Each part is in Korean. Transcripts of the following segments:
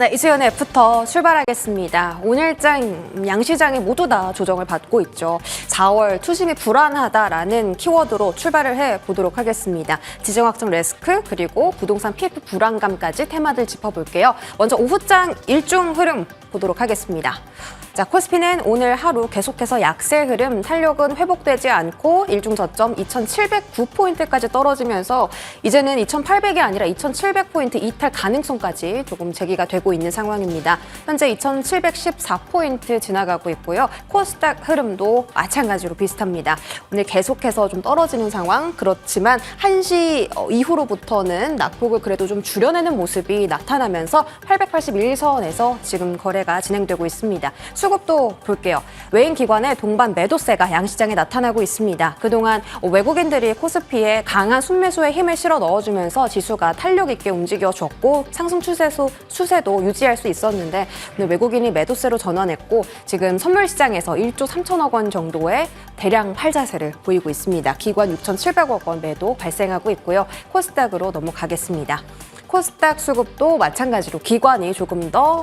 네, 이수연의 애프터 출발하겠습니다. 오늘장 양시장이 모두 다 조정을 받고 있죠. 4월 투심이 불안하다라는 키워드로 출발을 해보도록 하겠습니다. 지정 확정 리스크 그리고 부동산 PF 불안감까지 테마들 짚어볼게요. 먼저 오후장 일중 흐름 보도록 하겠습니다. 자, 코스피는 오늘 하루 계속해서 약세 흐름, 탄력은 회복되지 않고 일중 저점 2,709포인트까지 떨어지면서 이제는 2,800이 아니라 2,700포인트 이탈 가능성까지 조금 제기가 되고 있는 상황입니다. 현재 2,714포인트 지나가고 있고요. 코스닥 흐름도 마찬가지로 비슷합니다. 오늘 계속해서 좀 떨어지는 상황, 그렇지만 1시 이후로부터는 낙폭을 그래도 좀 줄여내는 모습이 나타나면서 881선에서 지금 거래가 진행되고 있습니다. 수급도 볼게요. 외인 기관의 동반 매도세가 양시장에 나타나고 있습니다. 그동안 외국인들이 코스피에 강한 순매수에 힘을 실어 넣어주면서 지수가 탄력 있게 움직여줬고 상승 추세도 유지할 수 있었는데 오늘 외국인이 매도세로 전환했고 지금 선물시장에서 1조 3천억 원 정도의 대량 팔자세를 보이고 있습니다. 기관 6,700억 원 매도 발생하고 있고요. 코스닥으로 넘어가겠습니다. 코스닥 수급도 마찬가지로 기관이 조금 더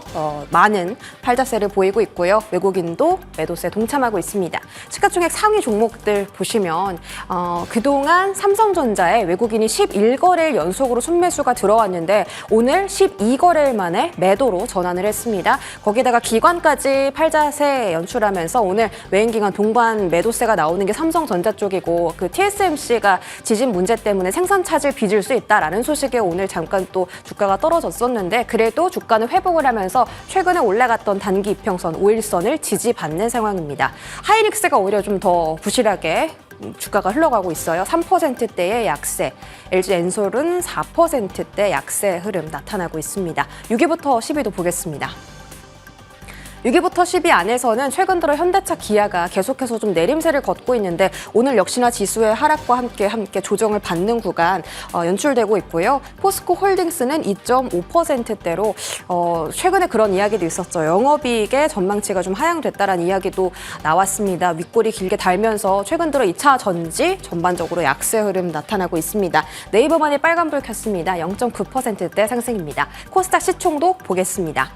많은 팔자세를 보이고 있고요. 외국인도 매도세 동참하고 있습니다. 시가총액 상위 종목들 보시면 그동안 삼성전자에 외국인이 11거래일 연속으로 순매수가 들어왔는데 오늘 12거래일 만에 매도로 전환을 했습니다. 거기다가 기관까지 팔자세 연출하면서 오늘 외인기관 동반 매도세가 나오는 게 삼성전자 쪽이고 그 TSMC가 지진 문제 때문에 생산 차질 빚을 수 있다라는 소식에 오늘 잠깐 또 주가가 떨어졌었는데 그래도 주가는 회복을 하면서 최근에 올라갔던 단기 이평선 5일선을 지지받는 상황입니다. 하이닉스가 오히려 좀 더 부실하게 주가가 흘러가고 있어요. 3%대의 약세, LG 엔솔은 4%대 약세 흐름 나타나고 있습니다. 6위부터 10위도 보겠습니다. 6위부터 10위 안에서는 최근 들어 현대차, 기아가 계속해서 좀 내림세를 걷고 있는데 오늘 역시나 지수의 하락과 함께 조정을 받는 구간 연출되고 있고요. 포스코 홀딩스는 2.5%대로 최근에 그런 이야기도 있었죠. 영업이익의 전망치가 좀 하향됐다라는 이야기도 나왔습니다. 윗골이 길게 달면서 최근 들어 2차 전지 전반적으로 약세 흐름 나타나고 있습니다. 네이버만이 빨간불 켰습니다. 0.9%대 상승입니다. 코스닥 시총도 보겠습니다.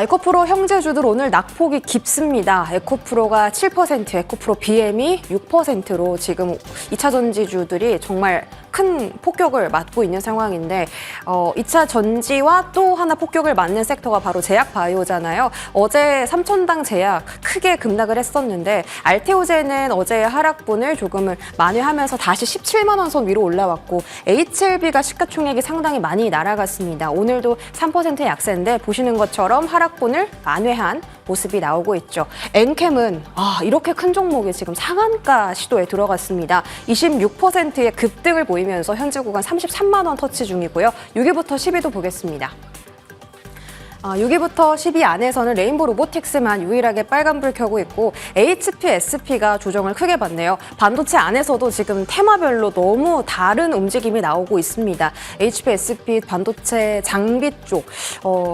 에코프로 형제주들 오늘 낙폭이 깊습니다. 에코프로가 7%, 에코프로 BM이 6%로 지금 2차 전지주들이 정말 큰 폭격을 맞고 있는 상황인데 2차 전지와 또 하나 폭격을 맞는 섹터가 바로 제약바이오잖아요. 어제 3천당 제약 크게 급락을 했었는데 알테오젠은 어제 하락분을 조금을 만회하면서 다시 17만 원 선 위로 올라왔고 HLB가 시가총액이 상당히 많이 날아갔습니다. 오늘도 3% 약세인데 보시는 것처럼 하락분을 만회한 모습이 나오고 있죠. 엔캠은 이렇게 큰 종목이 지금 상한가 시도에 들어갔습니다. 26%의 급등을 보이면서 현재 구간 33만 원 터치 중이고요. 6위부터 10위도 보겠습니다. 6위부터 10위 안에서는 레인보 로보틱스만 유일하게 빨간불 켜고 있고 HP, SP가 조정을 크게 받네요. 반도체 안에서도 지금 테마별로 너무 다른 움직임이 나오고 있습니다. HP, SP 반도체 장비 쪽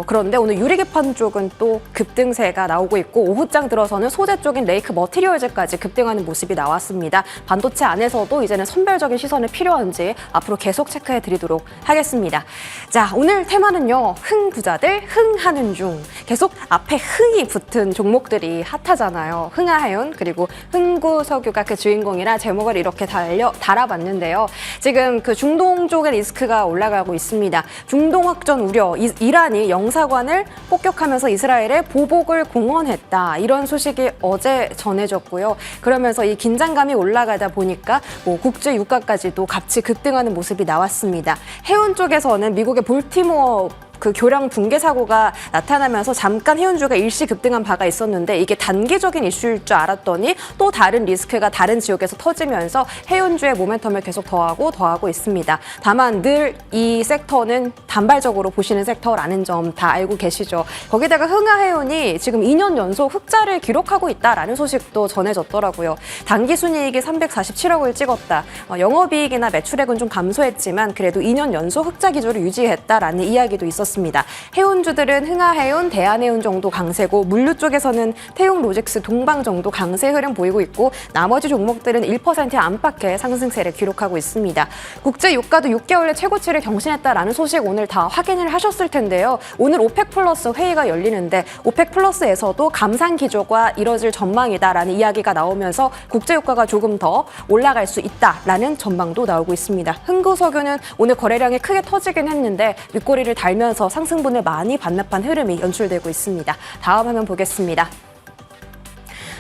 그런데 오늘 유리기판 쪽은 또 급등세가 나오고 있고 오후장 들어서는 소재 쪽인 레이크 머티리얼즈까지 급등하는 모습이 나왔습니다. 반도체 안에서도 이제는 선별적인 시선이 필요한지 앞으로 계속 체크해 드리도록 하겠습니다. 자, 오늘 테마는요. 흥부자들 하는 중 계속 앞에 흥이 붙은 종목들이 핫하잖아요. 흥하해운 그리고 흥구석유가 그 주인공이라 제목을 이렇게 달아봤는데요. 지금 그 중동 쪽의 리스크가 올라가고 있습니다. 중동 확전 우려, 이란이 영사관을 폭격하면서 이스라엘에 보복을 공언했다. 이런 소식이 어제 전해졌고요. 그러면서 이 긴장감이 올라가다 보니까 국제 유가까지도 같이 급등하는 모습이 나왔습니다. 해운 쪽에서는 미국의 볼티모어 그 교량 붕괴 사고가 나타나면서 잠깐 해운주가 일시 급등한 바가 있었는데 이게 단기적인 이슈일 줄 알았더니 또 다른 리스크가 다른 지역에서 터지면서 해운주의 모멘텀을 계속 더하고 있습니다. 다만 늘 이 섹터는 단발적으로 보시는 섹터라는 점 다 알고 계시죠. 거기다가 흥하해운이 지금 2년 연속 흑자를 기록하고 있다라는 소식도 전해졌더라고요. 단기 순이익이 347억을 찍었다. 영업이익이나 매출액은 좀 감소했지만 그래도 2년 연속 흑자 기조를 유지했다라는 이야기도 있었습니다. 있었습니다. 해운주들은 흥하해운, 대한해운 정도 강세고 물류 쪽에서는 태용, 로직스, 동방 정도 강세 흐름 보이고 있고 나머지 종목들은 1% 안팎의 상승세를 기록하고 있습니다. 국제 유가도 6개월 내 최고치를 경신했다라는 소식 오늘 다 확인을 하셨을 텐데요. 오늘 오펙 플러스 회의가 열리는데 오펙 플러스에서도 감산 기조가 이뤄질 전망이다라는 이야기가 나오면서 국제 유가가 조금 더 올라갈 수 있다라는 전망도 나오고 있습니다. 흥구석유는 오늘 거래량이 크게 터지긴 했는데 윗꼬리를 달면서 상승분을 많이 반납한 흐름이 연출되고 있습니다. 다음 화면 보겠습니다.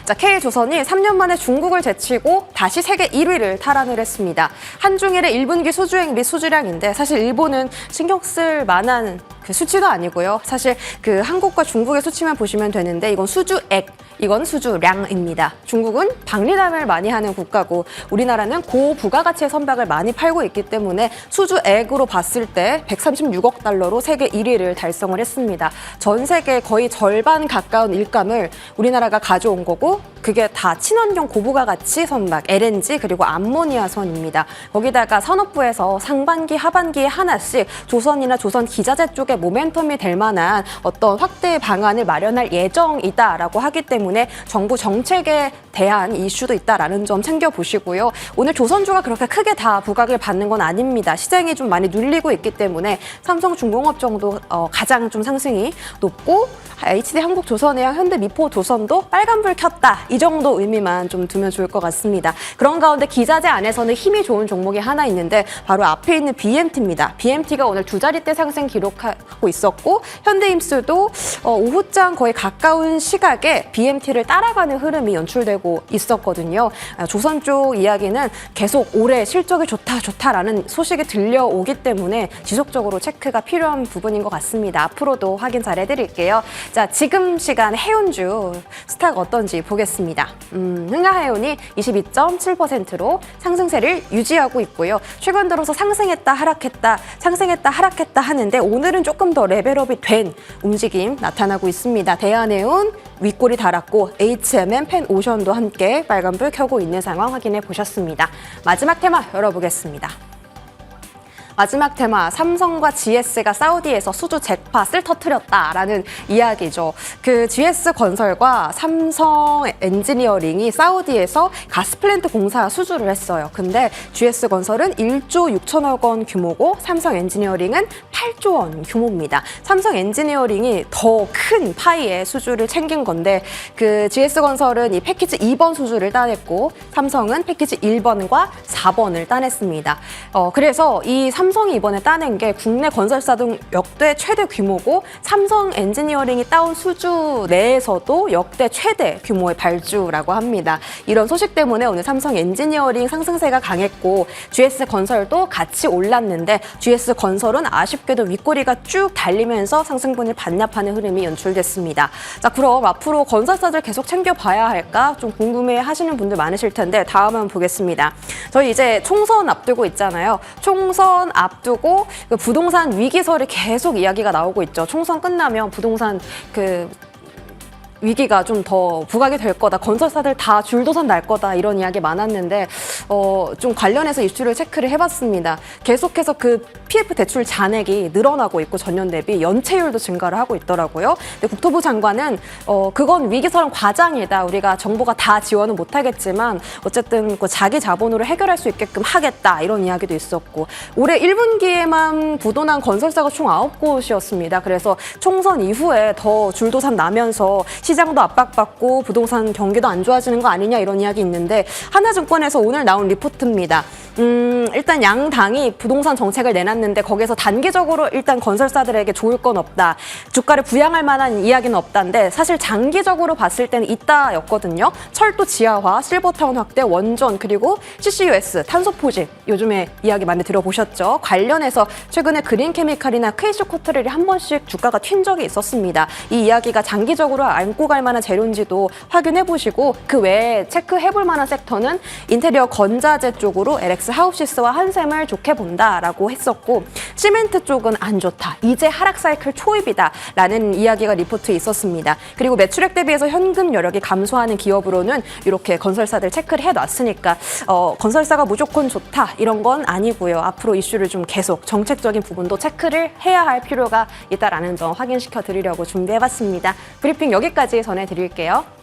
자, K조선이 3년 만에 중국을 제치고 다시 세계 1위를 탈환을 했습니다. 한중일의 1분기 수주액 및 수주량인데 사실 일본은 신경 쓸 만한 그 수치도 아니고요. 사실 그 한국과 중국의 수치만 보시면 되는데 이건 수주액, 이건 수주량입니다. 중국은 박리담을 많이 하는 국가고 우리나라는 고부가가치의 선박을 많이 팔고 있기 때문에 수주액으로 봤을 때 136억 달러로 세계 1위를 달성을 했습니다. 전 세계 거의 절반 가까운 일감을 우리나라가 가져온 거고 그게 다 친환경 고부가가치 선박, LNG 그리고 암모니아선입니다. 거기다가 산업부에서 상반기, 하반기에 하나씩 조선이나 조선 기자재 쪽에 모멘텀이 될 만한 어떤 확대 방안을 마련할 예정이다라고 하기 때문에 정부 정책에 대한 이슈도 있다라는 점 챙겨보시고요. 오늘 조선주가 그렇게 크게 다 부각을 받는 건 아닙니다. 시장이 좀 많이 눌리고 있기 때문에 삼성중공업 정도 가장 좀 상승이 높고 HD 한국조선해양, 현대미포조선도 빨간불 켰다. 이 정도 의미만 좀 두면 좋을 것 같습니다. 그런 가운데 기자재 안에서는 힘이 좋은 종목이 하나 있는데 바로 앞에 있는 BMT입니다. BMT가 오늘 두 자릿대 상승 기록하고 있었고 현대임스도 오후장 거의 가까운 시각에 BMT를 따라가는 흐름이 연출되고 있었거든요. 조선 쪽 이야기는 계속 올해 실적이 좋다라는 소식이 들려오기 때문에 지속적으로 체크가 필요한 부분인 것 같습니다. 앞으로도 확인 잘 해드릴게요. 자, 지금 시간 해운주 스탁 어떤지 보겠습니다. 흥하해운이 22.7%로 상승세를 유지하고 있고요. 최근 들어서 상승했다 하락했다 하는데 오늘은 조금 더 레벨업이 된 움직임 나타나고 있습니다. 대한해운 윗골이 달았고 HMM, 펜오션도 함께 빨간불 켜고 있는 상황 확인해 보셨습니다. 마지막 테마 열어보겠습니다. 마지막 테마, 삼성과 GS가 사우디에서 수주 잭팟을 터뜨렸다라는 이야기죠. 그 GS건설과 삼성 엔지니어링이 사우디에서 가스플랜트 공사 수주를 했어요. 근데 GS건설은 1조 6천억 원 규모고 삼성 엔지니어링은 8조 원 규모입니다. 삼성 엔지니어링이 더 큰 파이의 수주를 챙긴 건데 그 GS건설은 이 패키지 2번 수주를 따냈고 삼성은 패키지 1번과 4번을 따냈습니다. 그래서 이 삼성이 이번에 따낸 게 국내 건설사 등 역대 최대 규모고 삼성 엔지니어링이 따온 수주 내에서도 역대 최대 규모의 발주라고 합니다. 이런 소식 때문에 오늘 삼성 엔지니어링 상승세가 강했고 GS건설도 같이 올랐는데 GS건설은 아쉽게도 윗꼬리가 쭉 달리면서 상승분을 반납하는 흐름이 연출됐습니다. 자, 그럼 앞으로 건설사들 계속 챙겨봐야 할까? 좀 궁금해 하시는 분들 많으실 텐데 다음 한번 보겠습니다. 저희 이제 총선 앞두고 있잖아요. 총선 앞두고 그 부동산 위기설이 계속 이야기가 나오고 있죠. 총선 끝나면 부동산 위기가 좀 더 부각이 될 거다. 건설사들 다 줄도선 날 거다. 이런 이야기 많았는데 좀 관련해서 이슈를 체크를 해봤습니다. 계속해서 그 PF 대출 잔액이 늘어나고 있고 전년 대비 연체율도 증가를 하고 있더라고요. 근데 국토부 장관은 그건 위기설은 과장이다. 우리가 정부가 다 지원은 못하겠지만 어쨌든 그 자기 자본으로 해결할 수 있게끔 하겠다. 이런 이야기도 있었고 올해 1분기에만 부도난 건설사가 총 9곳이었습니다. 그래서 총선 이후에 더 줄도산 나면서 시장도 압박받고 부동산 경기도 안 좋아지는 거 아니냐 이런 이야기 있는데 하나증권에서 오늘 나온 리포트입니다. 일단 양당이 부동산 정책을 내놨는데 거기서 단기적으로 일단 건설사들에게 좋을 건 없다. 주가를 부양할 만한 이야기는 없다인데 사실 장기적으로 봤을 때는 있다였거든요. 철도 지하화, 실버타운 확대, 원전 그리고 CCUS, 탄소포집 요즘에 이야기 많이 들어보셨죠. 관련해서 최근에 그린케미칼이나 KC코트렐이 한 번씩 주가가 튄 적이 있었습니다. 이 이야기가 장기적으로 안고 갖고 갈 만한 재료인지도 확인해 보시고 그 외에 체크해 볼 만한 섹터는 인테리어 건자재 쪽으로 LX 하우시스와 한샘을 좋게 본다라고 했었고 시멘트 쪽은 안 좋다. 이제 하락 사이클 초입이다라는 이야기가 리포트에 있었습니다. 그리고 매출액 대비해서 현금 여력이 감소하는 기업으로는 이렇게 건설사들 체크를 해놨으니까 건설사가 무조건 좋다 이런 건 아니고요. 앞으로 이슈를 좀 계속 정책적인 부분도 체크를 해야 할 필요가 있다라는 점 확인시켜 드리려고 준비해봤습니다. 브리핑 여기까지 전해드릴게요.